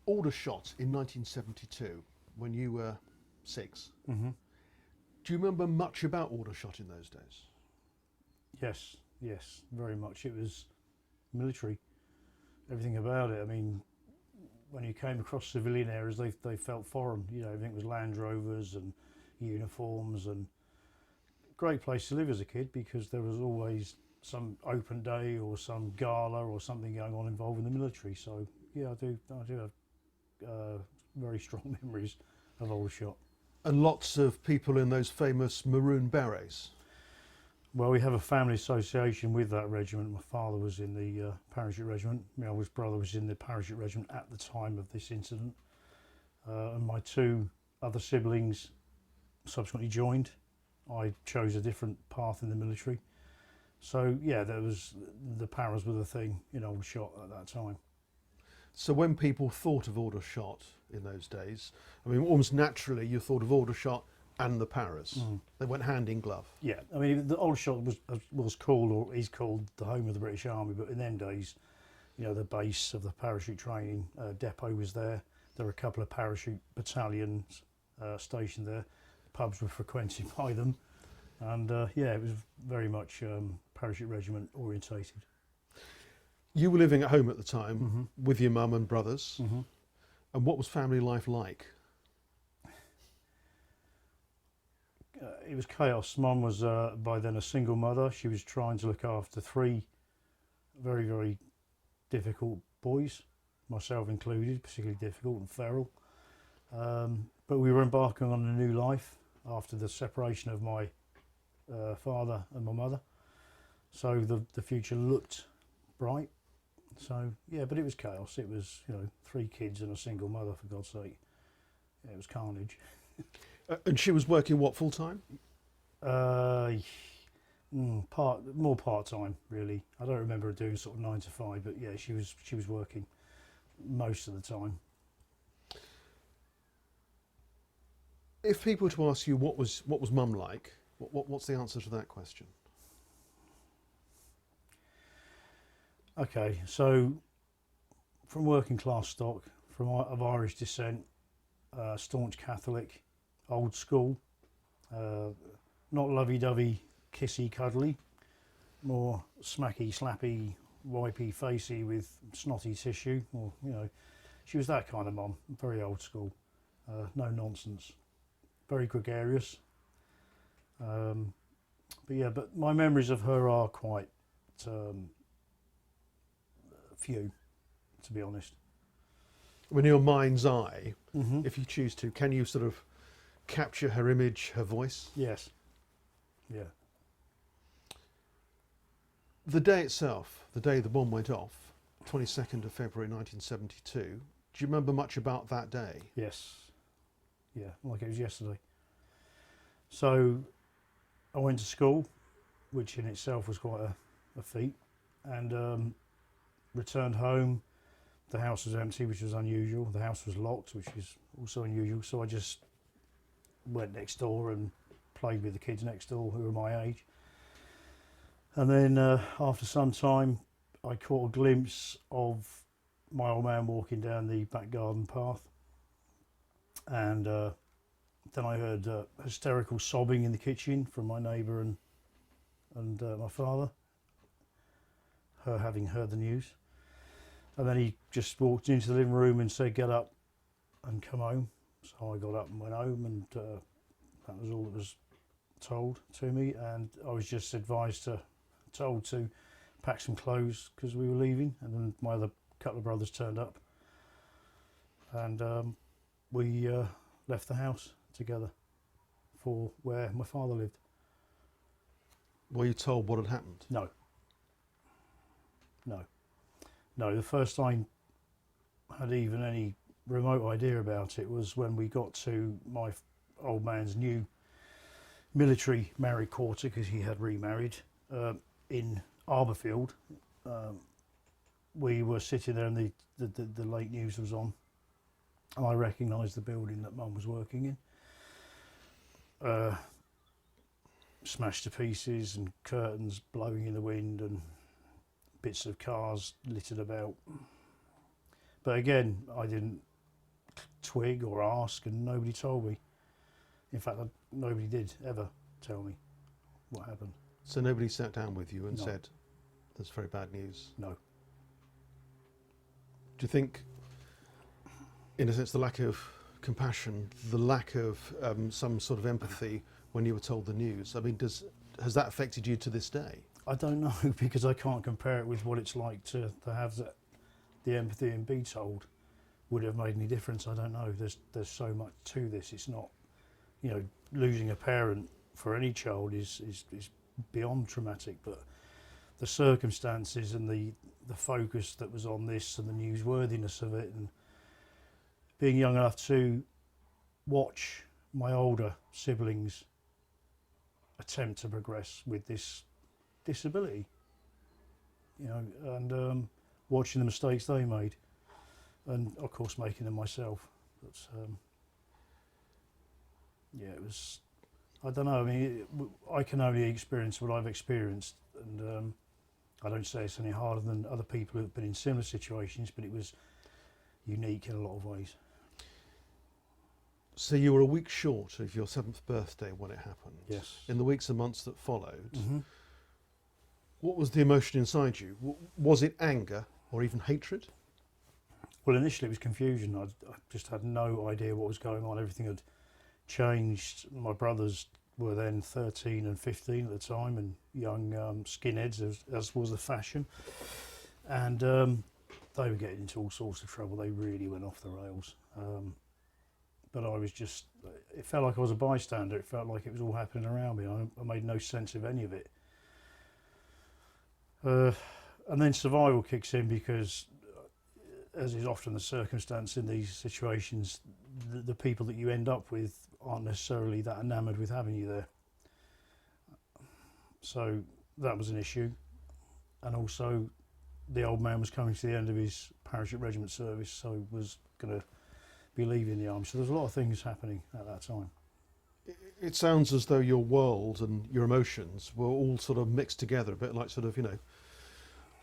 Aldershot in 1972, when you were 6. Mm-hmm. Do you remember much about Aldershot in those days? Yes, very much. It was military, everything about it. I mean, when you came across civilian areas, they felt foreign. You know, everything was Land Rovers and uniforms, and great place to live as a kid because there was always some open day or some gala or something going on involving the military. So yeah, I do have very strong memories of Aldershot. And lots of people in those famous maroon berets. Well, we have a family association with that regiment. My father was in the parachute regiment. My eldest brother was in the parachute regiment at the time of this incident. And my two other siblings subsequently joined. I chose a different path in the military. So yeah, the paras were the thing in Aldershot at that time. So when people thought of Aldershot in those days, I mean, almost naturally you thought of Aldershot and the paras. They went hand in glove. Yeah, I mean, the Aldershot was called, or is called, the home of the British Army, but in them days, you know, the base of the parachute training depot was there. There were a couple of parachute battalions stationed there. Pubs were frequented by them, and yeah, it was very much parachute regiment orientated. You were living at home at the time with your mum and brothers. And what was family life like? It was chaos. Mum was by then a single mother. She was trying to look after three very, very difficult boys, myself included, particularly difficult and feral. But we were embarking on a new life after the separation of my father and my mother. So the future looked bright. So yeah, but it was chaos. It was, you know, 3 kids and a single mother, for God's sake. Yeah, it was carnage. And she was working what, full time? More part time, really. I don't remember her doing sort of 9 to 5, but yeah, she was working most of the time. If people were to ask you what was mum like, what's the answer to that question? Okay, so from working class stock, of Irish descent, staunch Catholic, old school, not lovey-dovey, kissy, cuddly, more smacky, slappy, wipey, facey with snotty tissue. Or, you know, she was that kind of mum, very old school, no nonsense, very gregarious. But yeah, but my memories of her are quite few, to be honest. In your mind's eye, if you choose to, can you sort of capture her image, her voice? Yes. Yeah. The day itself, the day the bomb went off, 22nd of February 1972, do you remember much about that day? Yes. Yeah, like it was yesterday. So I went to school, which in itself was quite a feat, and returned home. The house was empty, which was unusual. The house was locked, which is also unusual. So I just went next door and played with the kids next door who were my age. And then after some time, I caught a glimpse of my old man walking down the back garden path. And then I heard hysterical sobbing in the kitchen from my neighbour and my father, her having heard the news. And then he just walked into the living room and said, "Get up and come home." So I got up and went home, and that was all that was told to me. And I was just told to pack some clothes because we were leaving. And then my other couple of brothers turned up, and we left the house together for where my father lived. Were you told what had happened? No. The first I had even any remote idea about it was when we got to my old man's new military married quarter, because he had remarried, in Arborfield. We were sitting there and the late news was on, and I recognised the building that Mum was working in. Smashed to pieces and curtains blowing in the wind and bits of cars littered about. But again, I didn't twig or ask, and nobody told me. In fact, nobody did ever tell me what happened. So nobody sat down with you and No. said, "That's very bad news." No. Do you think, in a sense, the lack of compassion, the lack of some sort of empathy when you were told the news? I mean, has that affected you to this day? I don't know, because I can't compare it with what it's like to have the empathy and be told. Would it have made any difference? I don't know. There's so much to this. It's not, losing a parent for any child is beyond traumatic, but the circumstances and the focus that was on this and the newsworthiness of it, and being young enough to watch my older siblings attempt to progress with this disability, and watching the mistakes they made, and of course making them myself. But it was, I don't know, I mean, I can only experience what I've experienced, and I don't say it's any harder than other people who have been in similar situations, but it was unique in a lot of ways. So you were a week short of your 7th birthday when it happened. Yes. In the weeks and months that followed, Mm-hmm. what was the emotion inside you? Was it anger or even hatred? Well, initially it was confusion. I just had no idea what was going on. Everything had changed. My brothers were then 13 and 15 at the time, and young skinheads, as was the fashion. And they were getting into all sorts of trouble. They really went off the rails. But I was just, it felt like I was a bystander. It felt like it was all happening around me. I made no sense of any of it. And then survival kicks in, because, as is often the circumstance in these situations, the people that you end up with aren't necessarily that enamoured with having you there. So that was an issue. And also, the old man was coming to the end of his parachute regiment service, so he was going to be leaving the army. So there's a lot of things happening at that time. It sounds as though your world and your emotions were all sort of mixed together, a bit like sort of,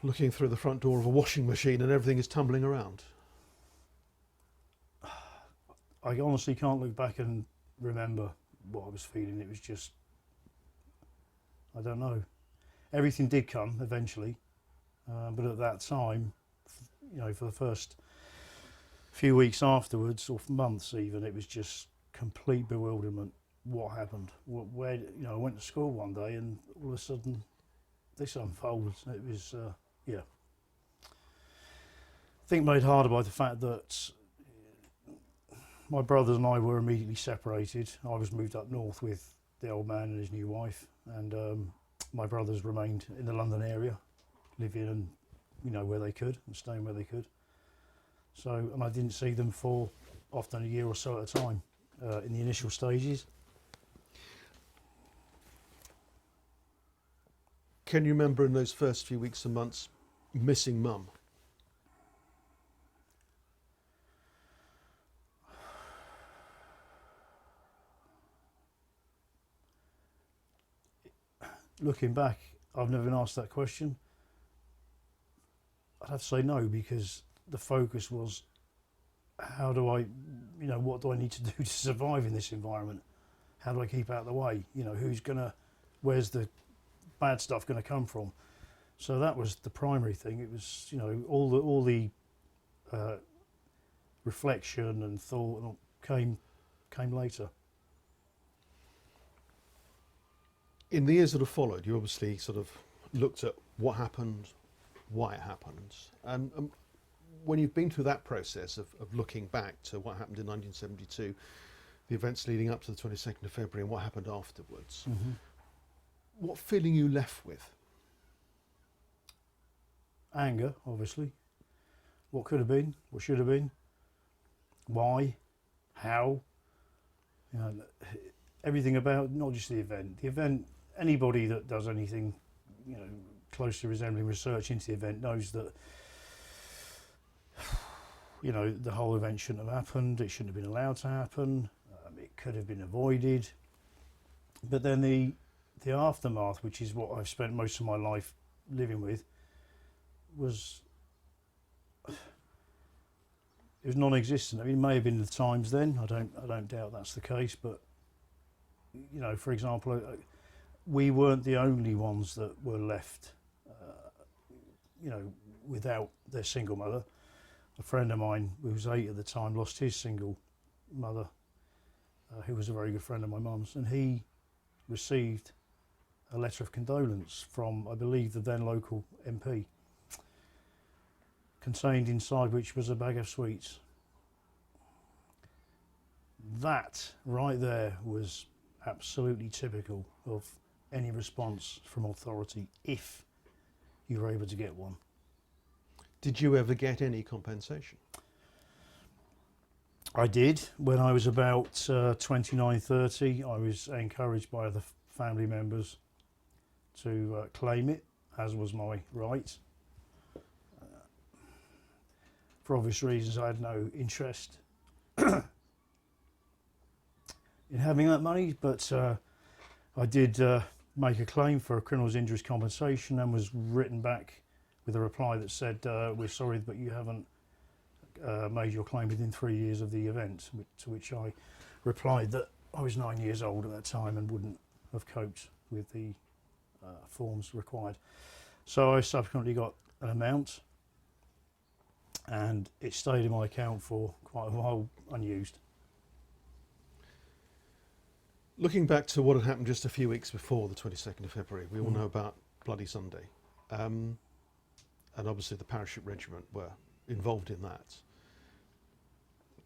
looking through the front door of a washing machine and everything is tumbling around. I honestly can't look back and remember what I was feeling. It was just, I don't know. Everything did come eventually, but at that time, for the first few weeks afterwards, or months even, it was just complete bewilderment. What happened? Where? I went to school one day and all of a sudden this unfolds. It was, I think made harder by the fact that my brothers and I were immediately separated. I was moved up north with the old man and his new wife, and my brothers remained in the London area, living and where they could and staying where they could. So, and I didn't see them for often a year or so at a time in the initial stages. Can you remember in those first few weeks and months missing mum? Looking back, I've never been asked that question. I'd have to say no, because the focus was, how do I, what do I need to do to survive in this environment? How do I keep out of the way? Where's the bad stuff going to come from? So that was the primary thing. It was, all the reflection and thought came later. In the years that have followed, you obviously sort of looked at what happened, why it happened, and when you've been through that process of looking back to what happened in 1972, the events leading up to the 22nd of February and what happened afterwards, Mm-hmm. what feeling are you left with? Anger, obviously. What could have been, what should have been, why, how, everything about, not just the event, anybody that does anything, closely resembling research into the event knows that, the whole event shouldn't have happened, it shouldn't have been allowed to happen, it could have been avoided. But then the aftermath, which is what I've spent most of my life living with, was it was non-existent. I mean, it may have been the times then. I don't doubt that's the case. But you know, for example, we weren't the only ones that were left, you know, without their single mother. A friend of mine who was 8 at the time lost his single mother, who was a very good friend of my mum's, and he received a letter of condolence from, I believe, the then local MP, contained inside which was a bag of sweets. That right there was absolutely typical of any response from authority, if you were able to get one. Did you ever get any compensation? I did. When I was about 29, 30, I was encouraged by other family members to claim it, as was my right. For obvious reasons, I had no interest in having that money, but I did make a claim for a criminal's injuries compensation and was written back with a reply that said, we're sorry, but you haven't made your claim within 3 years of the event, to which I replied that I was 9 years old at that time and wouldn't have coped with the forms required. So I subsequently got an amount, and it stayed in my account for quite a while unused. Looking back to what had happened just a few weeks before the 22nd of February, we all know about Bloody Sunday. And obviously the parachute regiment were involved in that.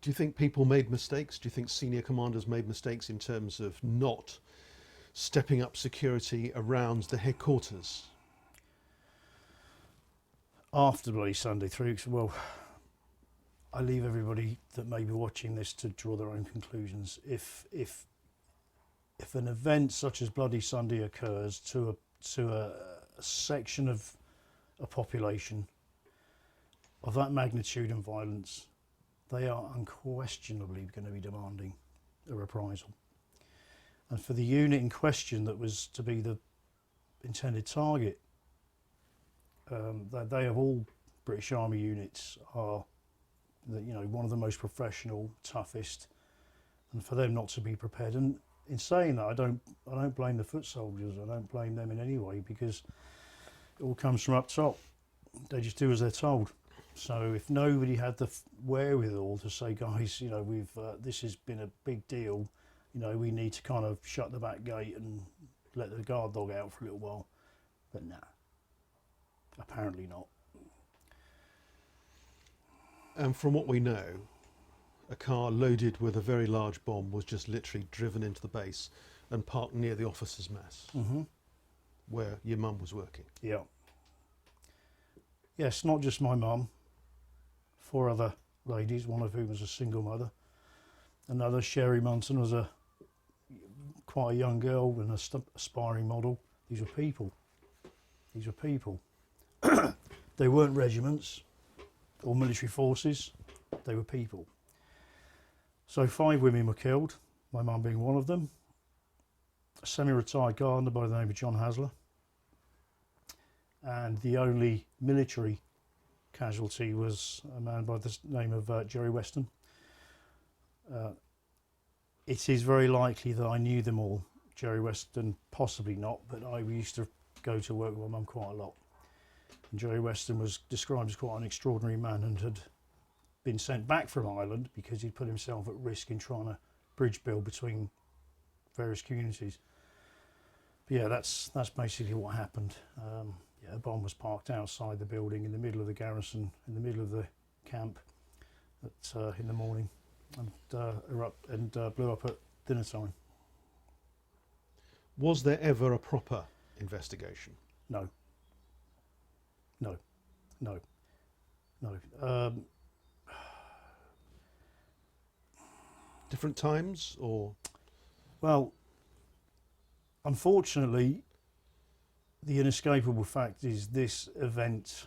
Do you think people made mistakes? Do you think senior commanders made mistakes in terms of not stepping up security around the headquarters? After Bloody Sunday, 3 weeks, well, I leave everybody that may be watching this to draw their own conclusions. If an event such as Bloody Sunday occurs to a section of a population of that magnitude and violence, they are unquestionably going to be demanding a reprisal. And for the unit in question that was to be the intended target, they of all British Army units are, one of the most professional, toughest, and for them not to be prepared. And in saying that, I don't blame the foot soldiers. I don't blame them in any way, because it all comes from up top. They just do as they're told. So if nobody had the wherewithal to say, guys, we've this has been a big deal, we need to kind of shut the back gate and let the guard dog out for a little while. But nah, apparently not. And from what we know, a car loaded with a very large bomb was just literally driven into the base and parked near the officers' mess, where your mum was working. Yeah. Yes, not just my mum. 4 other ladies, one of whom was a single mother. Another, Sherry Munson, was quite a young girl and aspiring model. These were people. These were people. They weren't regiments or military forces. They were people. So 5 women were killed, my mum being one of them. A semi-retired gardener by the name of John Hasler. And the only military casualty was a man by the name of Jerry Weston. It is very likely that I knew them all. Jerry Weston, possibly not, but I used to go to work with my mum quite a lot. And Jerry Weston was described as quite an extraordinary man and had been sent back from Ireland because he'd put himself at risk in trying to bridge build between various communities. But yeah, that's basically what happened. A bomb was parked outside the building in the middle of the garrison, in the middle of the camp in the morning, and blew up at dinner time. Was there ever a proper investigation? No. Different times, or? Well, unfortunately, the inescapable fact is this event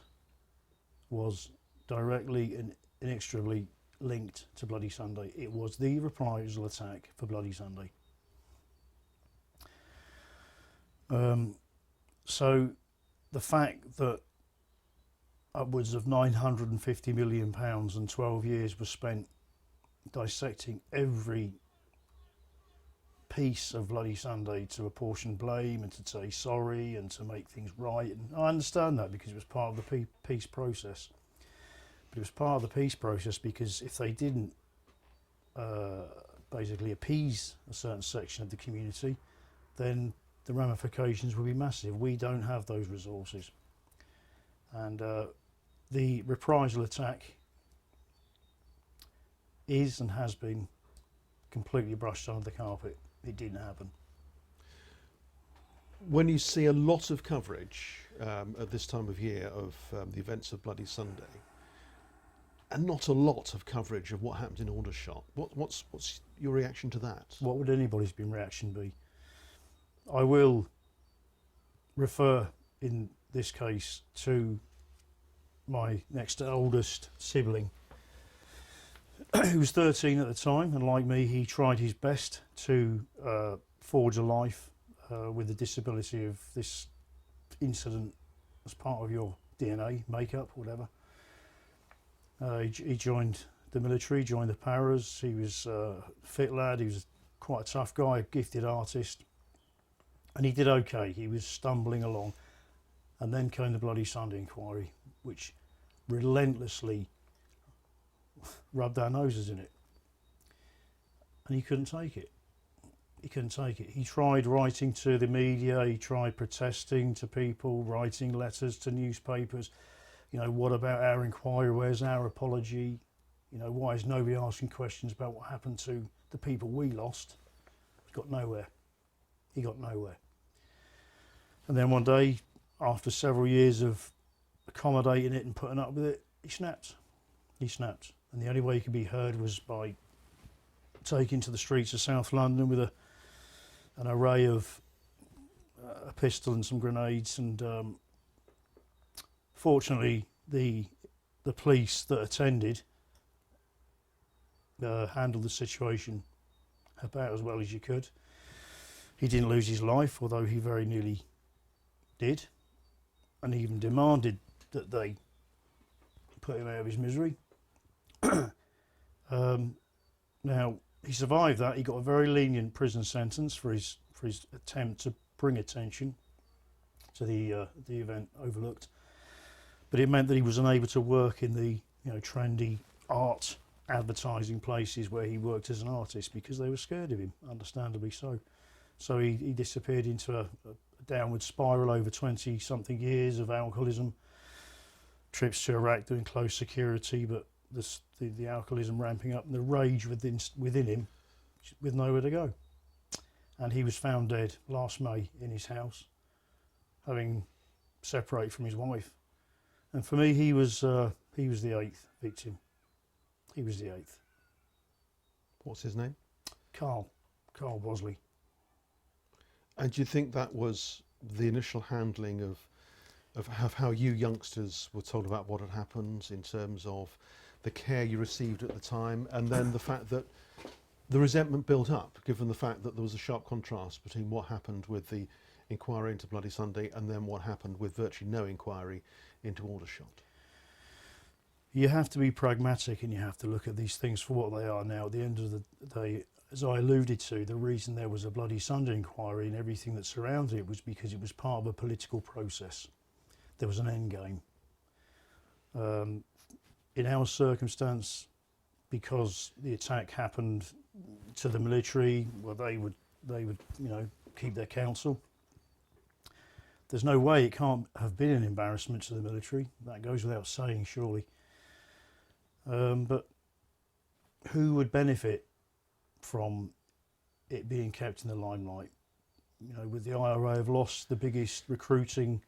was directly and inextricably linked to Bloody Sunday. It was the reprisal attack for Bloody Sunday. So the fact that upwards of £950 million and 12 years was spent dissecting every piece of Bloody Sunday to apportion blame and to say sorry and to make things right. And I understand that because it was part of the peace process. But it was part of the peace process because if they didn't basically appease a certain section of the community, then the ramifications would be massive. We don't have those resources. And the reprisal attack is and has been completely brushed under the carpet. It didn't happen. When you see a lot of coverage at this time of year of the events of Bloody Sunday, and not a lot of coverage of what happened in Aldershot, what's your reaction to that? What would anybody's reaction be? I will refer in this case to my next oldest sibling, who was 13 at the time, and like me, he tried his best to forge a life with the disability of this incident as part of your DNA makeup, whatever. He joined the military, joined the paras. He was a fit lad. He was quite a tough guy, a gifted artist, and he did okay. He was stumbling along, and then came the Bloody Sunday inquiry, which relentlessly rubbed our noses in it, and he couldn't take it. He couldn't take it. He tried writing to the media, he tried protesting to people, writing letters to newspapers. You know, what about our inquiry? Where's our apology? You know, why is nobody asking questions about what happened to the people we lost? He got nowhere. He got nowhere. And then one day, after several years of accommodating it and putting up with it, he snapped. He snapped. And the only way he could be heard was by taking to the streets of South London with an array of a pistol and some grenades. And fortunately, the police that attended handled the situation about as well as you could. He didn't lose his life, although he very nearly did, and he even demanded that they put him out of his misery. Now, he survived that. He got a very lenient prison sentence for his attempt to bring attention to the event overlooked, but it meant that he was unable to work in the trendy art advertising places where he worked as an artist because they were scared of him, understandably so. So he disappeared into a downward spiral over 20-something years of alcoholism, trips to Iraq doing close security, but the alcoholism ramping up and the rage within him with nowhere to go. And he was found dead last May in his house, having separated from his wife. And for me, he was the 8th victim. He was the 8th. What's his name? Carl Bosley. And do you think that was the initial handling of how you youngsters were told about what had happened in terms of the care you received at the time, and then the fact that the resentment built up, given the fact that there was a sharp contrast between what happened with the inquiry into Bloody Sunday and then what happened with virtually no inquiry into Aldershot? You have to be pragmatic and you have to look at these things for what they are now. At the end of the day, as I alluded to, the reason there was a Bloody Sunday inquiry and everything that surrounded it was because it was part of a political process. There was an end game. In our circumstance, because the attack happened to the military, well, they would keep their counsel. There's no way it can't have been an embarrassment to the military. That goes without saying, surely. But who would benefit from it being kept in the limelight? With the IRA have lost the biggest recruiting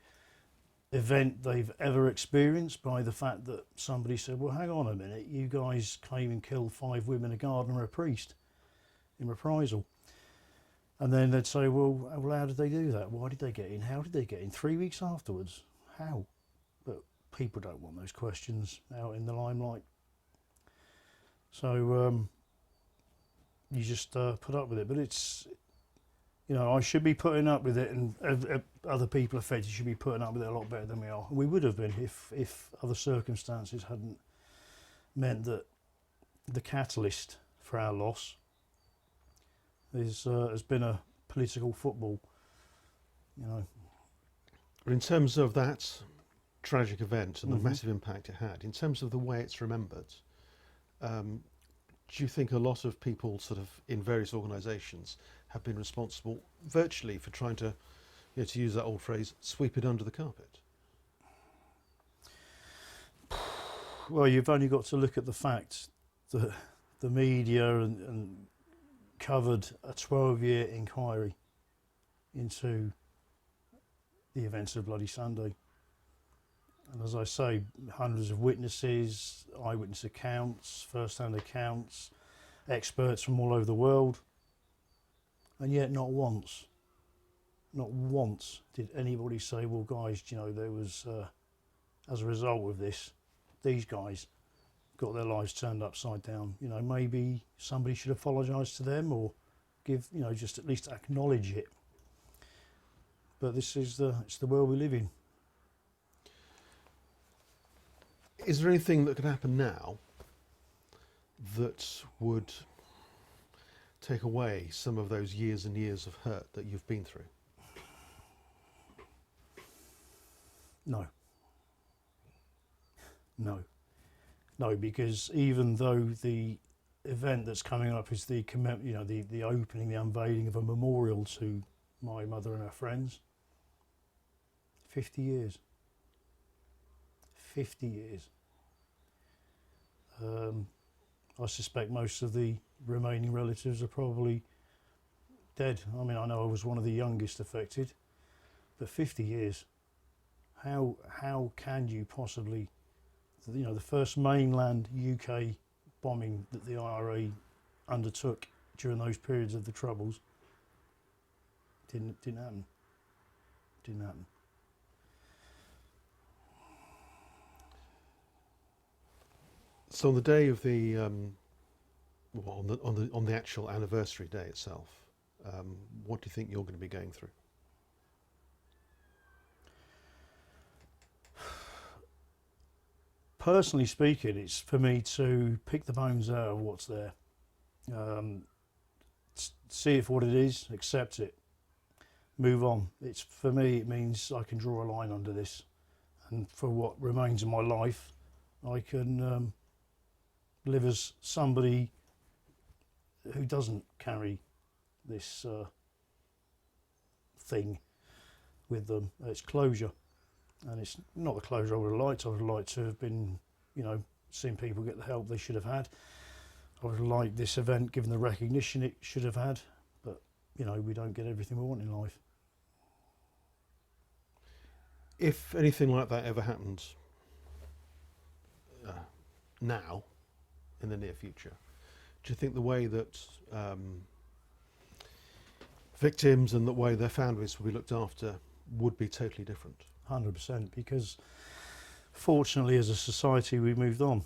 event they've ever experienced by the fact that somebody said, well, hang on a minute, you guys came and killed 5 women, a gardener, a priest in reprisal. And then they'd say, well, how did they do that? Why did they get in? How did they get in? 3 weeks afterwards? How? But people don't want those questions out in the limelight. So you just put up with it. But You know, I should be putting up with it, and other people affected should be putting up with it a lot better than we are. We would have been if other circumstances hadn't meant that the catalyst for our loss has been a political football. You know, But in terms of that tragic event and the Mhm. massive impact it had, in terms of the way it's remembered, do you think a lot of people sort of in various organisations have been responsible virtually for trying to, to use that old phrase, sweep it under the carpet? well, you've only got to look at the fact that the media and covered a 12-year inquiry into the events of Bloody Sunday. And as I say, hundreds of witnesses, eyewitness accounts, first-hand accounts, experts from all over the world. And yet not once did anybody say, well, guys, there was, as a result of this, these guys got their lives turned upside down. Maybe somebody should apologise to them or give, just at least acknowledge it. But it's the world we live in. Is there anything that could happen now that would take away some of those years and years of hurt that you've been through? No, because even though the event that's coming up is the opening, the unveiling of a memorial to my mother and her friends, 50 years. 50 years. I suspect most of the remaining relatives are probably dead. I mean, I know I was one of the youngest affected, but 50 years. How can you possibly, the first mainland UK bombing that the IRA undertook during those periods of the Troubles didn't happen. Didn't happen. So on the day of the, on the actual anniversary day itself, what do you think you're going to be going through? Personally speaking, it's for me to pick the bones out of what's there, see it for what it is, accept it, move on. For me, it means I can draw a line under this, and for what remains of my life, I can live as somebody who doesn't carry this thing with them. It's closure, and it's not the closure I would have liked. I would have liked to have been, seen people get the help they should have had. I would have liked this event given the recognition it should have had, but we don't get everything we want in life. If anything like that ever happens now, in the near future, do you think the way that victims and the way their families will be looked after would be totally different? 100%, because fortunately as a society we moved on.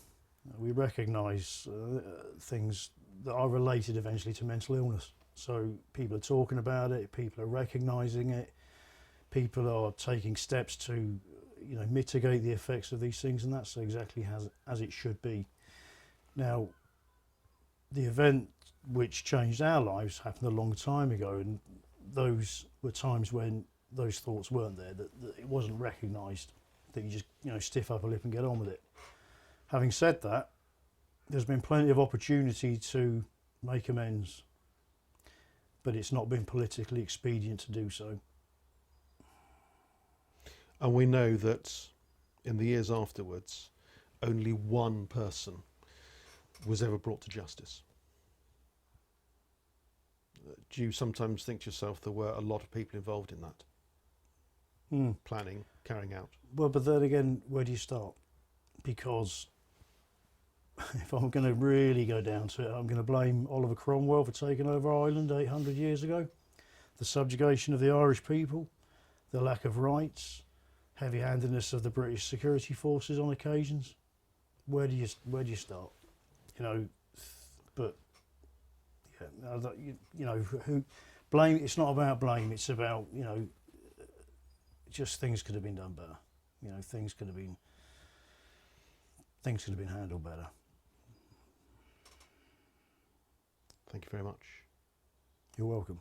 We recognise things that are related eventually to mental illness. So people are talking about it, people are recognising it, people are taking steps to mitigate the effects of these things, and that's exactly as it should be. Now, the event which changed our lives happened a long time ago, and those were times when those thoughts weren't there, that it wasn't recognised, that you just stiff upper lip and get on with it. Having said that, there's been plenty of opportunity to make amends, but it's not been politically expedient to do so. And we know that in the years afterwards, only one person was ever brought to justice. Do you sometimes think to yourself there were a lot of people involved in that? Planning, carrying out? Well, but then again, where do you start? Because if I'm going to really go down to it, I'm going to blame Oliver Cromwell for taking over Ireland 800 years ago, the subjugation of the Irish people, the lack of rights, heavy-handedness of the British security forces on occasions. Where do you start? But yeah, who blame. It's not about blame. It's about, just things could have been done better. Things could have been handled better. Thank you very much. You're welcome.